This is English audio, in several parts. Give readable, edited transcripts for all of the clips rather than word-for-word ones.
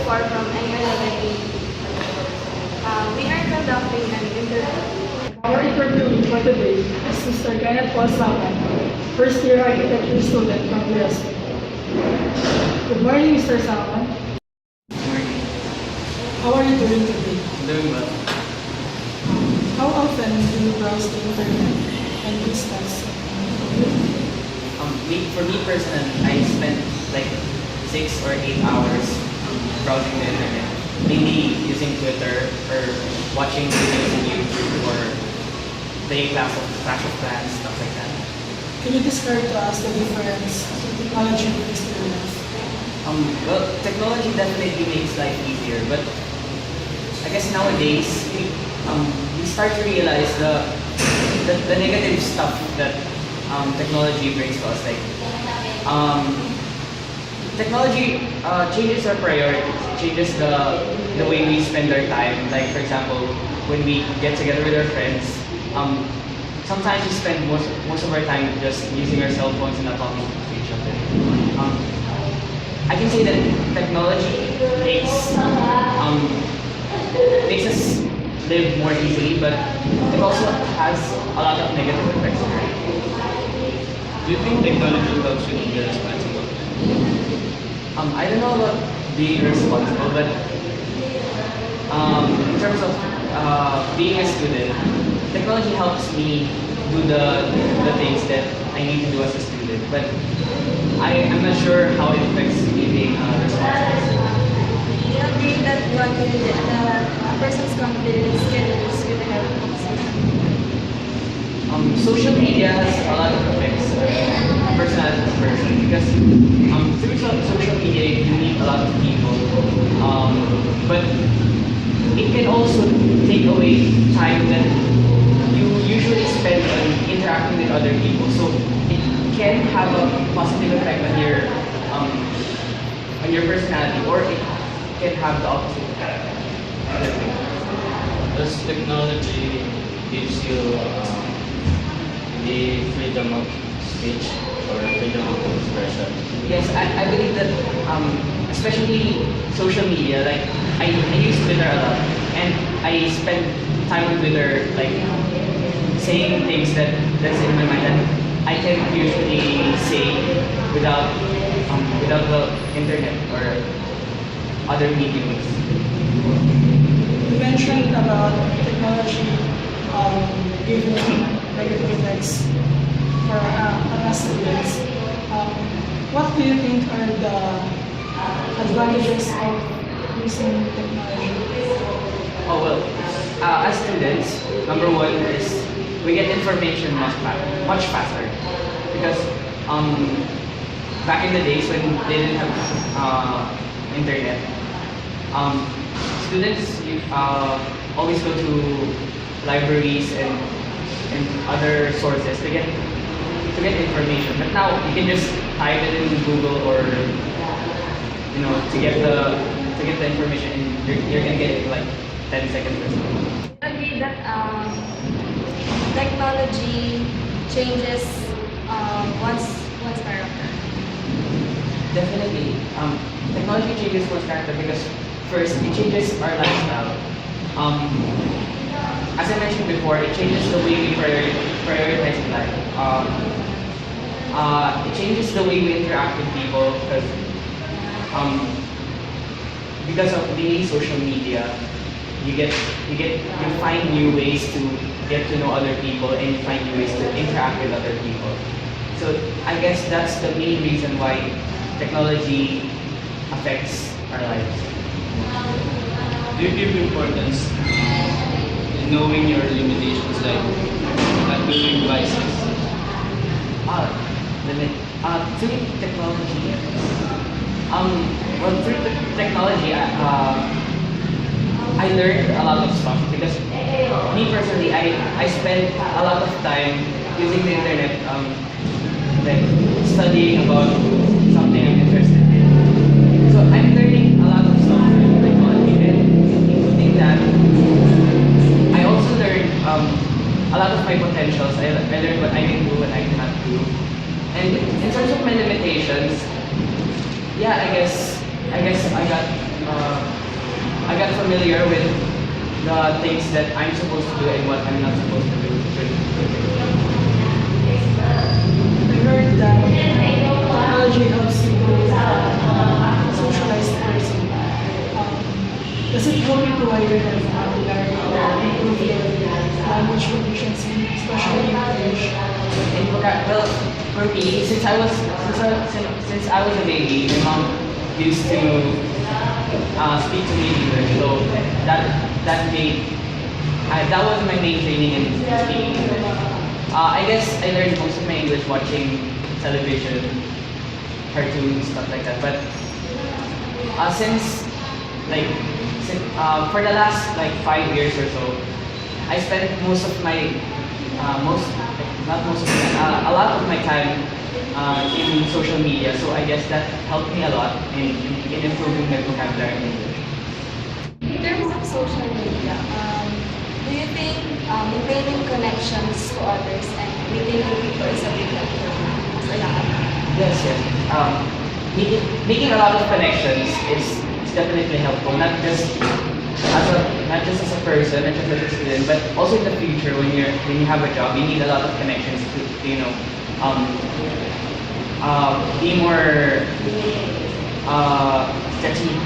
far from any other meeting. We are conducting an interview. Our interviewee for today is Mr. Gwen and Saman, first year architecture student from USP. Good morning, Mr. Saman. Morning. How are you doing today? Doing well. How often do you browse the internet and discuss? For me personally, I spend like 6 or 8 hours browsing the internet, mainly using Twitter or watching videos on YouTube or playing Clash of Clans, stuff like that. Can you describe to us the difference technology brings to your life? Well, technology definitely makes life easier, but I guess nowadays we start to realize the negative stuff that technology brings to us. Like technology changes our priorities, changes the way we spend our time. Like for example, when we get together with our friends, sometimes we spend most of our time just using our cell phones and not talking to each other. I can say that technology makes us live more easily, but it also has a lot of negative effects on it. Do you think technology helps you to be responsible? I don't know about being responsible, but in terms of being a student, technology helps me do the things that I need to do as a student. But I'm not sure how it affects me being responsible. Do you agree that a person's confidence can reduce with the help of Social media has a lot of effects on personality of a person because through social media you meet a lot of people, but it can also take away time that you usually spend on interacting with other people. So it can have a positive effect on your personality, or it can have the opposite effect. Does technology gives you the freedom of speech or freedom of expression? Yes, I believe that especially social media, like I use Twitter a lot, and I spend time on Twitter like saying things that's in my mind that I can usually say without the internet or other mediums. You mentioned about technology giving negative effects for us students. What do you think are the advantages of using technology? Oh well, as students, number one is we get information much faster because back in the days when they didn't have internet, students always go to libraries and other sources to get information. But now you can just type it in Google or to get the information, and you're gonna get it in like 10 seconds or so. I agree that technology changes one's character. Definitely. Technology changes one's character because first, it changes our lifestyle. As I mentioned before, it changes the way we prioritize life. It changes the way we interact with people because of daily social media. You find new ways to get to know other people, and you find new ways to interact with other people. So I guess that's the main reason why technology affects our lives. Do you give importance in knowing your limitations, like not doing vices? Through technology, through technology, I learned a lot of stuff because me personally, I spend a lot of time using the internet, like studying about something I'm interested in. So I'm learning a lot of stuff from technology, and including that, I also learned a lot of my potentials. I learned what I can do, what I cannot do. And in terms of my limitations, yeah, I guess I got I got familiar with the things that I'm supposed to do and what I'm not supposed to do. I heard that technology helps you socialize the person. Does it help you to widen your vocabulary or improve your language proficiency, especially in English? Well, for me, since I was a baby, my mom used to speak to me in English, so that was my main training in speaking English. I guess I learned most of my English watching television, cartoons, stuff like that. But since for the last 5 years or so, I spent most of my not most of my, a lot of my time in social media. So I guess that helped me a lot in improving my vocabulary in English. In terms of social media, do you think maintaining connections to others and meeting new people is a big factor as a young adult? Yes, yes. Making a lot of connections is definitely helpful. Not just as a person, not just as a student, but also in the future when you have a job, you need a lot of connections to be more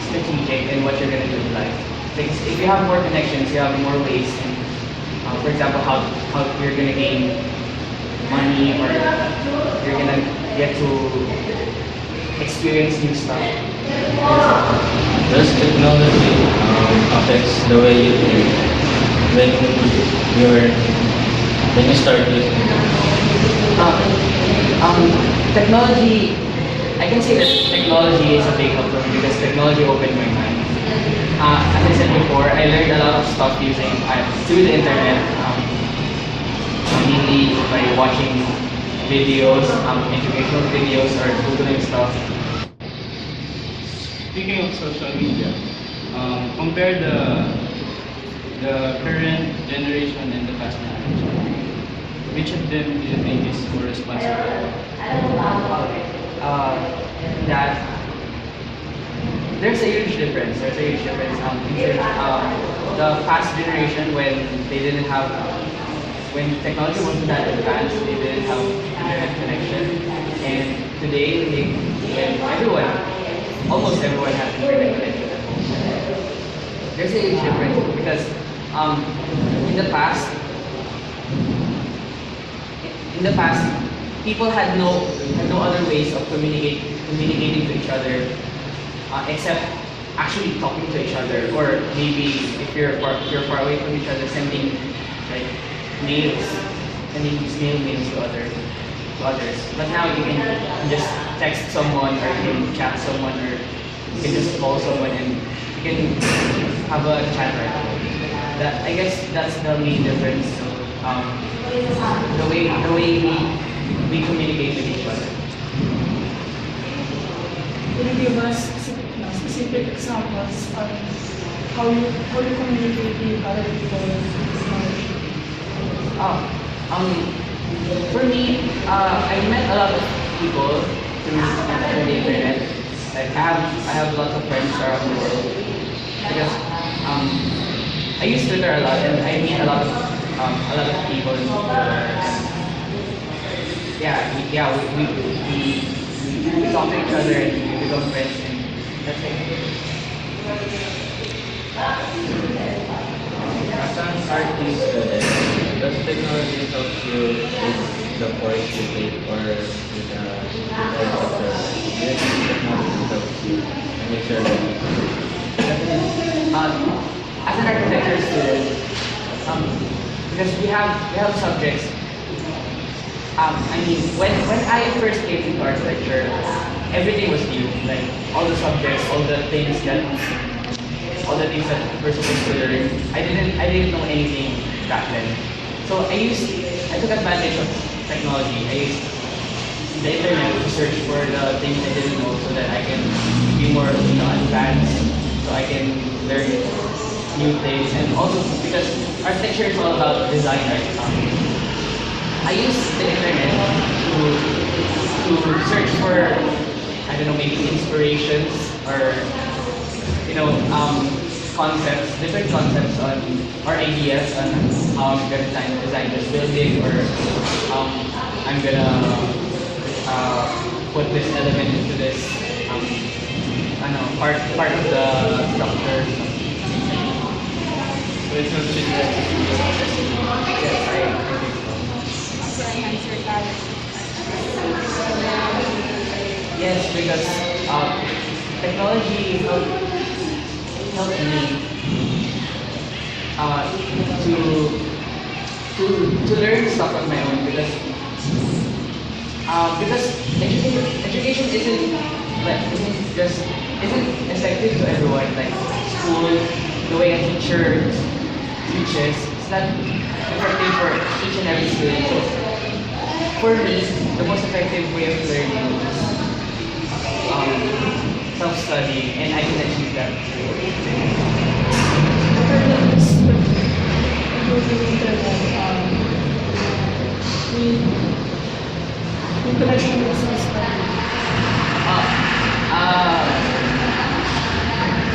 strategic in what you're gonna do in life. Because if you have more connections, you have more ways. For example, how you're gonna gain money, or you're gonna get to experience new stuff. Does technology affects the way you think when you start using it? Technology, I can say that technology is a big help for me because technology opened my mind. As I said before, I learned a lot of stuff through the internet, mainly by watching videos, educational videos, or googling stuff. Speaking of social media, compare the current generation and the past generation. Which of them do you think is more responsible? That there's a huge difference. There's a huge difference. The past generation, when technology wasn't that advanced, they didn't have internet connection, and today when almost everyone has internet connection at home. There's a huge difference because in the past, people had no other ways of communicating to each other except actually talking to each other, or maybe if you're far away from each other, sending mails to others. But now you can just text someone, or you can chat someone, or you can just call someone, and you can have a chat right now. I guess that's the main difference. The way we communicate with each other. Can you give us specific examples of how you communicate with other people with technology? For me, I met a lot of people through the internet. Like I have lots of friends around the world because I use Twitter a lot, and I meet a lot of people in Twitter. We talk to each other and we become friends, and that's it. As an artist student, does technology help you with the course you take or with the types of the technology helps you and makes your life? As an architecture student, because we have subjects. When I first came into architecture, everything was new. Like all the subjects, all the things that we're supposed to learn. I didn't know anything back then. So I took advantage of technology. I used the internet to search for the things I didn't know, so that I can be more advanced, so I can learn new things. And also because architecture is all about design, right? I use the internet to search for, I don't know, maybe inspirations, or concepts, different concepts on or ideas on how I'm gonna design this building, or I'm gonna put this element into this part of the structure. So it's not just that Yes, I think so. Also enhance your talent. Yes, because technology helped me to learn stuff on my own, because education isn't effective to everyone. Like school, the way a teacher teaches, it's not effective for each and every student. So for me, the most effective way of learning is self-study, and I can achieve that through Internet is using internet, in connection with self-study.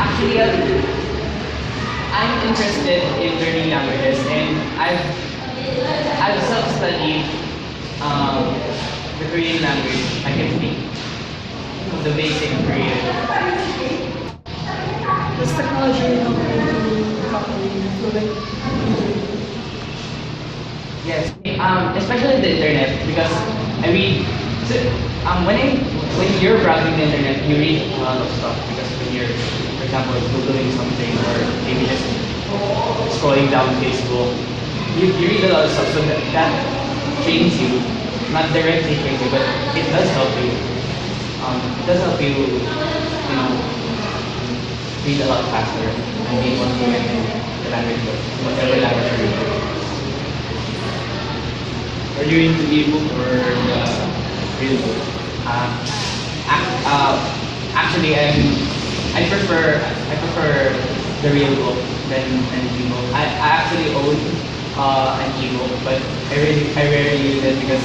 Actually, I'm interested in learning languages, and I've self-studied the Korean language. I can speak the basic Korean. Does technology help you to become fluent? Yes, especially the internet, because I read. So, when you're browsing the internet, you read a lot of stuff, because when you're, for example, googling something, or maybe just scrolling down Facebook, you read a lot of stuff. So that trains you, not directly trains you, but it does help you. It does help you, read a lot faster and be more fluent in the language, whatever language you're reading. Are you into ebook or the real book? Actually, I prefer the real book than an ebook. I actually own an ebook, but I rarely use it, because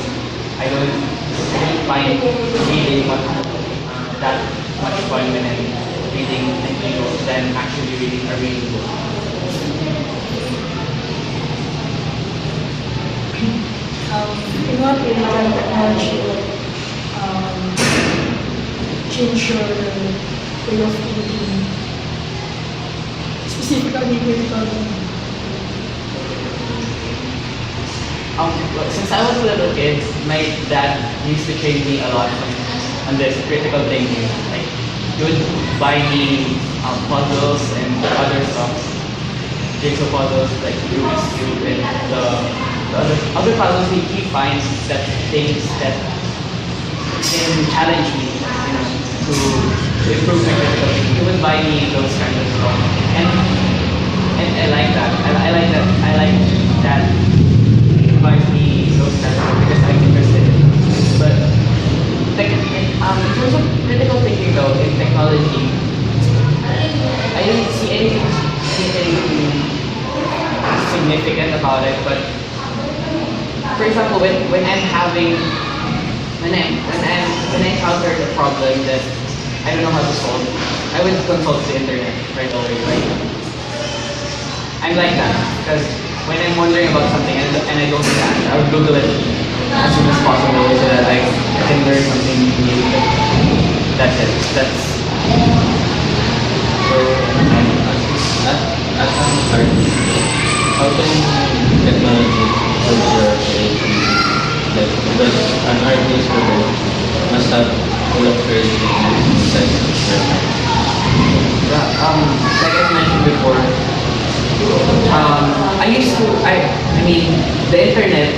I don't really find reading that much fun when I'm reading an ebook than actually reading a real book. In what way can technology change your way of thinking? Specifically critical thinking. Since I was a little kid, my dad used to train me a lot on this critical thinking. Like, he would buy me puzzles and other stuff, jigsaw puzzles like Rubik's Cube, and the other puzzles he finds that things that can challenge me, to improve my critical thinking. He would buy me those kinds of stuff, and I like that. I like that buys me those kinds of stuff, because I'm interested in it. But in terms of critical thinking, though, in technology, I didn't see anything significant about it. But for example, when I encounter a problem that I don't know how to solve, I would consult the internet right away. Like, I'm like that, because when I'm wondering about something and I don't know the answer, I would Google it as soon as possible, so that I can learn something new. That's it. That's So, as an artist, how can technology help your creativity? Like, because an artist must have full of creativity inside their mind. yeah. Like I mentioned before, I mean, the internet.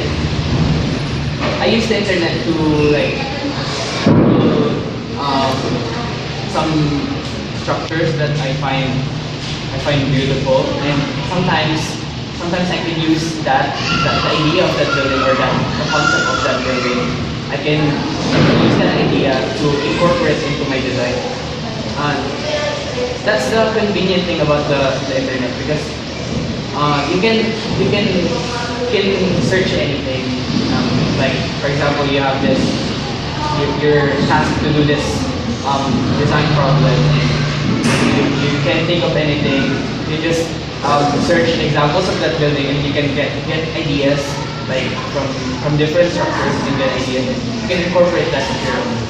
I use the internet to like some structures that I find beautiful, and sometimes I can use the idea of that building, or the concept of that building. I can use that idea to incorporate into my design. That's the convenient thing about the internet, because you can search anything. Like, for example, you have this, you're tasked to do this design problem, and you you can't think of anything, you just search examples of that building and you can get ideas like from different structures, you can get ideas and you can incorporate that into your own.